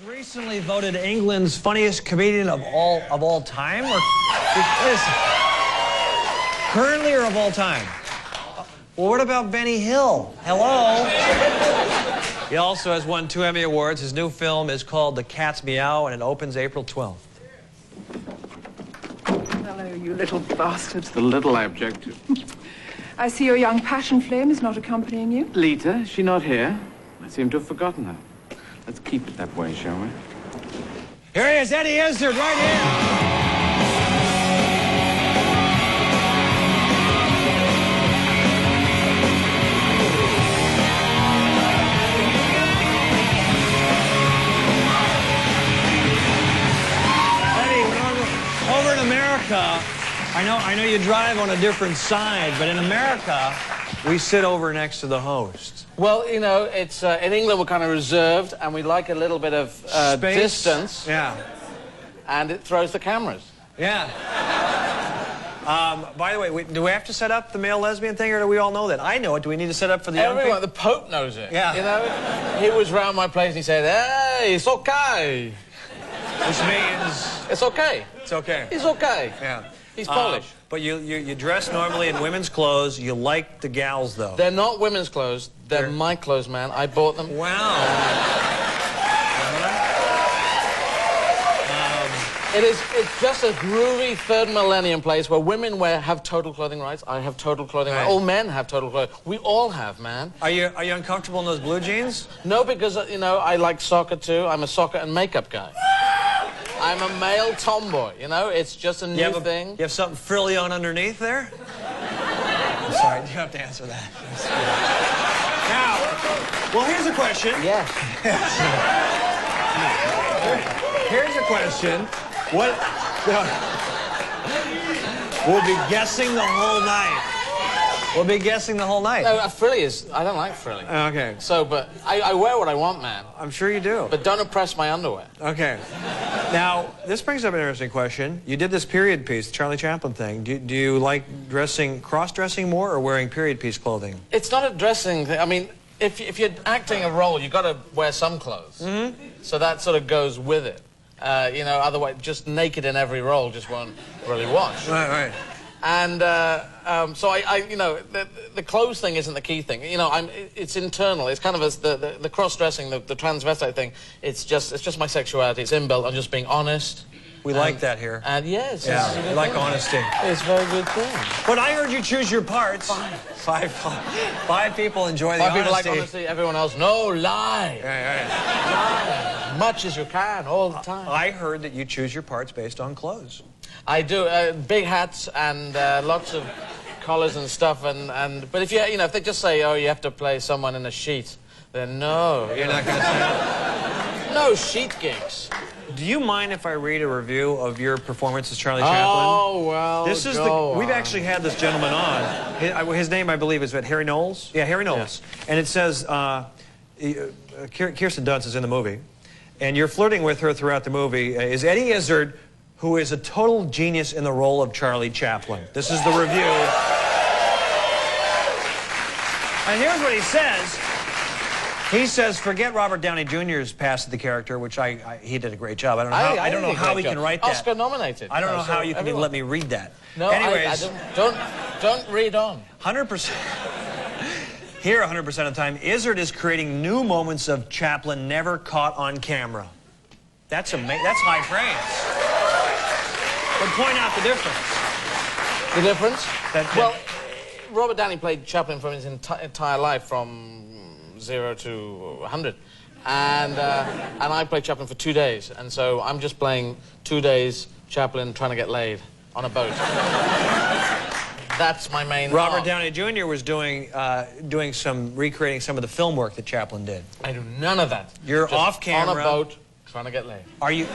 Recently voted England's funniest comedian of all time, or currently or of all time? Well, what about Benny Hill? Hello. He also has won 2 Emmy Awards. His new film is called The Cat's Meow, and it opens April 12th. Hello, you little bastard. The little I object to. I see your young passion flame is not accompanying you. Lita, is she not here? I seem to have forgotten her. Let's keep it that way, shall we? Here he is, Eddie Izzard, right here. Over in America, I know you drive on a different side, but in America, we sit over next to the host. Well, you know, it's in England we're kind of reserved, and we like a little bit of distance. Yeah. And it throws the cameras. Yeah. By the way, do we have to set up the male lesbian thing, or do we all know that? I know it. Do we need to set up for the young people? Everyone, the Pope knows it. Yeah. You know, he was round my place and he said, "Hey, it's okay." Which means it's okay. It's okay. He's okay. Yeah. He's Polish. But you dress normally in women's clothes. You like the gals, though. They're not women's clothes. They're my clothes, man. I bought them. Wow. It's just a groovy third millennium place where women have total clothing rights. I have total clothing rights. All men have total clothing. We all have, man. Are you uncomfortable in those blue jeans? No, because, you know, I like soccer, too. I'm a soccer and makeup guy. I'm a male tomboy, you know? It's just a new thing. You have something frilly on underneath there? I'm sorry, you have to answer that. Now, well, here's a question. Yes. Here's a question. What? We'll be guessing the whole night. We'll be guessing the whole night. No, frilly is... I don't like frilly. Okay. So, but I wear what I want, man. I'm sure you do. But don't oppress my underwear. Okay. Now, this brings up an interesting question. You did this period piece, the Charlie Chaplin thing. Do you like cross-dressing more or wearing period piece clothing? It's not a dressing thing. I mean, if you're acting a role, you've got to wear some clothes. Mm-hmm. So that sort of goes with it. You know, otherwise, just naked in every role just won't really wash. Right. And so you know, the clothes thing isn't the key thing. You know, it's internal. It's kind of the cross-dressing, the transvestite thing. It's just my sexuality. It's inbuilt. I'm just being honest. We like that here. And yes, yeah, we like honesty. It's a very good thing. But I heard you choose your parts. Five people enjoy the honesty. 5 people like honesty. Everyone else, no, lie. Right. Lie. Much as you can, all the time. I heard that you choose your parts based on clothes. I do. Big hats and lots of collars and stuff. But if if they just say, oh, you have to play someone in a sheet, then no. You're not going to say that? No sheet gigs. Do you mind if I read a review of your performance as Charlie Chaplin? Oh, well, We've actually had this gentleman on. His name, I believe, is Harry Knowles? Yeah, Harry Knowles. Yeah. And it says, Kirsten Dunst is in the movie, and you're flirting with her throughout the movie, is Eddie Izzard, who is a total genius in the role of Charlie Chaplin. This is the review. And here's what he says. He says, forget Robert Downey Jr.'s pass the character, which he did a great job. I don't know how he can write that. Oscar nominated. I don't know how you can let me read that. No, anyways, don't read on. 100%. Here, 100% of the time, Izzard is creating new moments of Chaplin never caught on camera. That's amazing. That's high praise. But point out the difference. The difference? Well, Robert Downey played Chaplin for his entire life, from 0 to 100, and I played Chaplin for 2 days, and so I'm just playing 2 days Chaplin trying to get laid on a boat. That's my main. Robert Downey Jr. was recreating some of the film work that Chaplin did. I do none of that. You're just off camera on a boat trying to get laid. Are you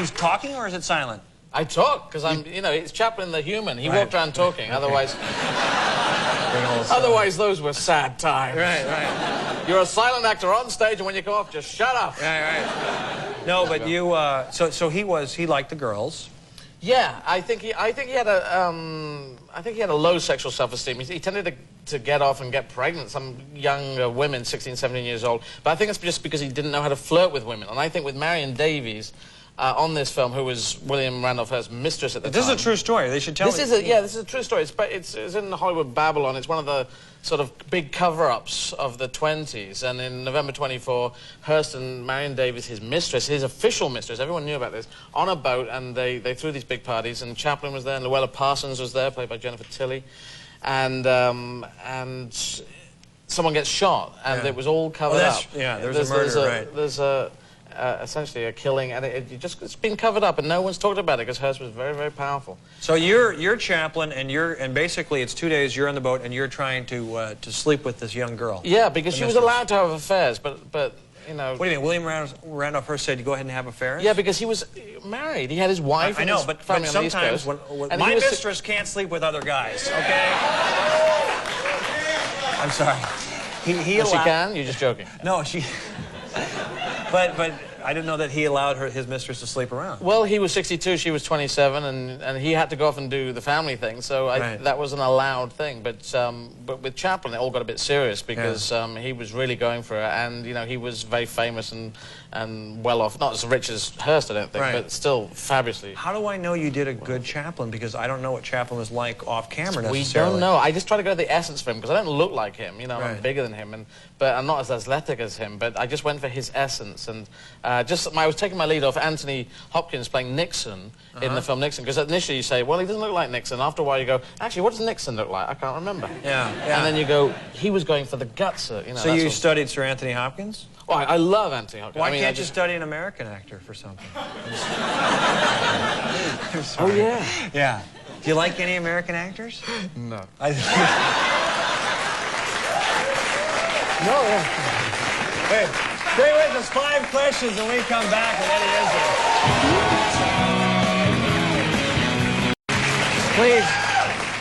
talking, or is it silent? I talk because it's Chaplin the human. He walked around talking. Otherwise. Otherwise, those were sad times. Right. You're a silent actor on stage, and when you come off, just shut up. Right. No, but you. So he liked the girls. Yeah, I think he had a low sexual self-esteem. He tended to to get off and get pregnant, some young women, 16, 17 years old. But I think it's just because he didn't know how to flirt with women. And I think with Marion Davies on this film, who was William Randolph Hearst's mistress at the time. This is a true story. They should tell this. This is a true story. It's in Hollywood Babylon. It's one of the sort of big cover-ups of the 20s. And in November 24, Hearst and Marion Davies, his mistress, his official mistress, everyone knew about this, on a boat, and they threw these big parties, and Chaplin was there, and Luella Parsons was there, played by Jennifer Tilly, and someone gets shot, and it was all covered up. Yeah, there's a murder, right. There's essentially a killing, and it's been covered up, and no one's talked about it because Hearst was very, very powerful. So you're Chaplin, and basically it's 2 days. You're on the boat, and you're trying to sleep with this young girl. Yeah, because she was allowed to have affairs, but you know. What do you mean? William Randolph Hearst said, "You go ahead and have affairs." Yeah, because he was married. He had his wife. I know, but sometimes when my mistress can't sleep with other guys. Okay. I'm sorry. He she can. You're just joking. No, she. But I didn't know that he allowed his mistress to sleep around. Well, he was 62, she was 27, and he had to go off and do the family thing, so that was an allowed thing. But with Chaplin, it all got a bit serious because he was really going for it, and you know he was very famous and well off, not as rich as Hearst, I don't think, but still fabulously. How do I know you did a good Chaplin? Because I don't know what Chaplin was like off camera necessarily. We don't know. I just try to go to the essence for him because I don't look like him. You know, I'm bigger than him, but I'm not as athletic as him. But I just went for his essence, and I was taking my lead off Anthony Hopkins playing Nixon in the film Nixon, because initially you say, well, he doesn't look like Nixon. After a while you go, actually, what does Nixon look like? I can't remember. Yeah. And then you go, he was going for the guts. You know. So you studied Sir Anthony Hopkins? Oh, I love Anthony Hopkins. Why can't you study an American actor for something? Oh, yeah. Yeah. Do you like any American actors? No. No, Wait, stay with us. 5 questions, and we come back with Eddie Izzard. Please,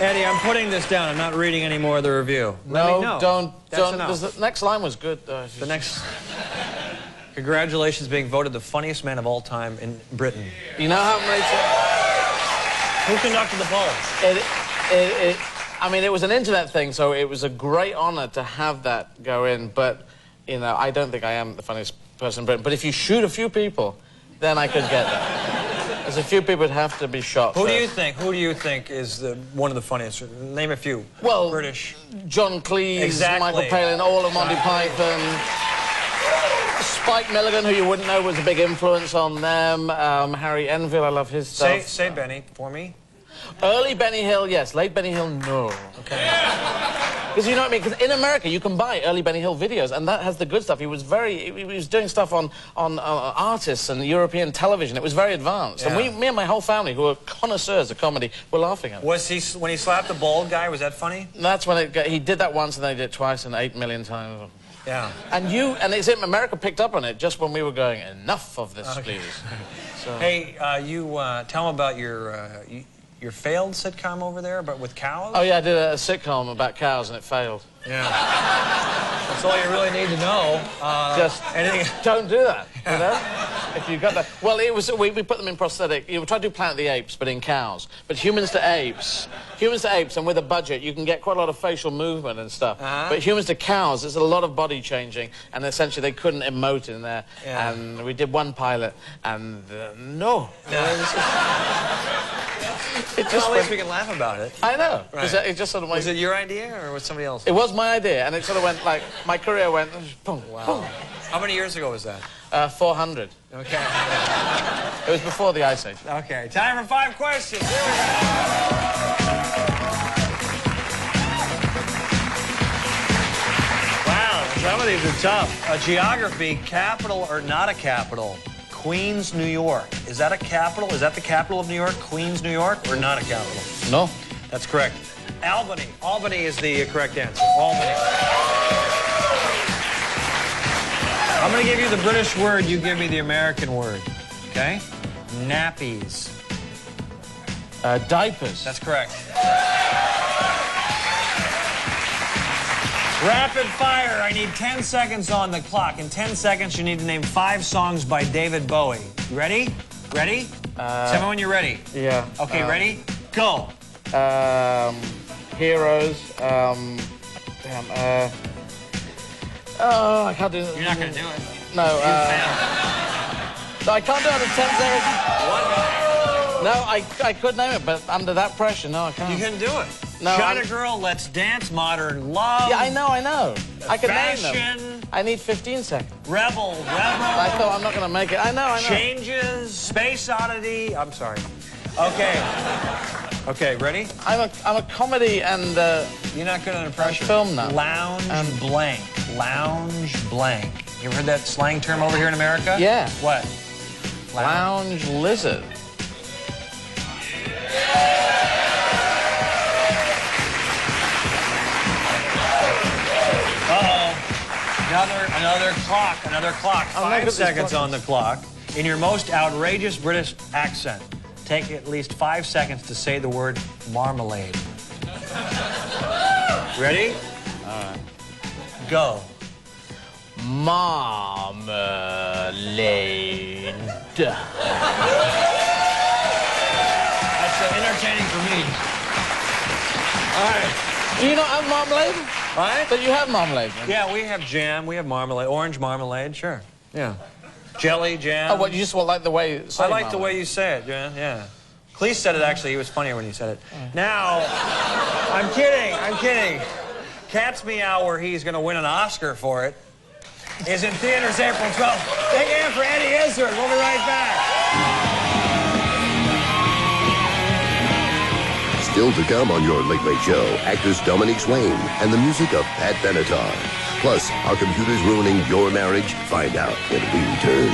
Eddie, I'm putting this down. I'm not reading any more of the review. No, don't. Enough. The next line was good. The next... Congratulations, being voted the funniest man of all time in Britain. You know how many Who conducted the polls? I mean, it was an internet thing, so it was a great honor to have that go in, but, you know, I don't think I am the funniest person in Britain. But if you shoot a few people, then I could get that. There's a few people would have to be shot Who do you think is one of the funniest? Name a few. Well, British. John Cleese, Michael Palin, all of Monty Python. Spike Milligan, who you wouldn't know was a big influence on them. Harry Enfield, I love his stuff. Say Benny for me. Early Benny Hill, yes. Late Benny Hill, no. Okay. Because you know what I mean? Because in America, you can buy early Benny Hill videos, and that has the good stuff. He was doing stuff on artists and European television. It was very advanced. Yeah. And me and my whole family, who are connoisseurs of comedy, were laughing at it. Was he, when he slapped the bald guy, was that funny? That's when he did that once, and then he did it twice and 8 million times. Yeah. And it's in America picked up on it just when we were going, enough of this, please. So. Hey, tell them about your failed sitcom over there, but with cows? Oh, yeah, I did a sitcom about cows, and it failed. Yeah. That's all you really need to know. Just don't do that, you know? If you got that. Well, we put them in prosthetic. You try to do Planet of the Apes, but in cows. But humans to apes, and with a budget, you can get quite a lot of facial movement and stuff. But humans to cows, there's a lot of body changing, and essentially they couldn't emote in there. Yeah. And we did one pilot, and no. It just at least we can laugh about it. I know. Right. It just sort of went... Was it your idea or was somebody else? It was my idea, and it sort of went like my career went. Boom, wow. Boom. How many years ago was that? 400. Okay. It was before the Ice Age. Okay. Time for 5 questions. Here we go. Wow, some of these are tough. Geography, capital or not a capital? Queens, New York. Is that a capital? Is that the capital of New York? Queens, New York, or not a capital? No. That's correct. Albany. Albany is the correct answer. Albany. I'm going to give you the British word. You give me the American word. Okay? Nappies. Diapers. That's correct. Rapid fire. I need 10 seconds on the clock. In 10 seconds, you need to name 5 songs by David Bowie. You ready? Ready? Tell me when you're ready. Yeah. Okay, ready? Go. Heroes. damn. Oh, I can't do it. You're not going to do it. No, You failed. no, I can't do it under 10 seconds. One minute. No, I could name it, but under that pressure, no, I can't. You can do it. No, China I'm- Girl, Let's Dance, Modern Love. Yeah, I know. I can name Fashion. them. I need 15 seconds. Rebel. I thought I'm not going to make it. I know. Changes, Space Oddity. I'm sorry. Okay. Okay, ready? I'm a comedy and You're not good under pressure. film now. Lounge blank. Lounge blank. You ever heard that slang term over here in America? Yeah. What? lounge lizard. Another clock. 5 seconds on the clock. In your most outrageous British accent, take at least 5 seconds to say the word marmalade. Ready? All right. Go. Marmalade. That's entertaining for me. All right. Do you not have marmalade? What? But you have marmalade. Man. Yeah, we have jam. We have marmalade. Orange marmalade, sure. Yeah. Jelly, jam. Oh, what, you just like the way you say I like the marmalade. way you say it, yeah. Cleese said it, actually. He was funnier when he said it. Now, I'm kidding. Cat's Meow, where he's going to win an Oscar for it, is in theaters April 12th. Take it in for Eddie Izzard. We'll be right back. Still to come on your Late Late Show, actress Dominique Swain and the music of Pat Benatar. Plus, are computers ruining your marriage? Find out when we return.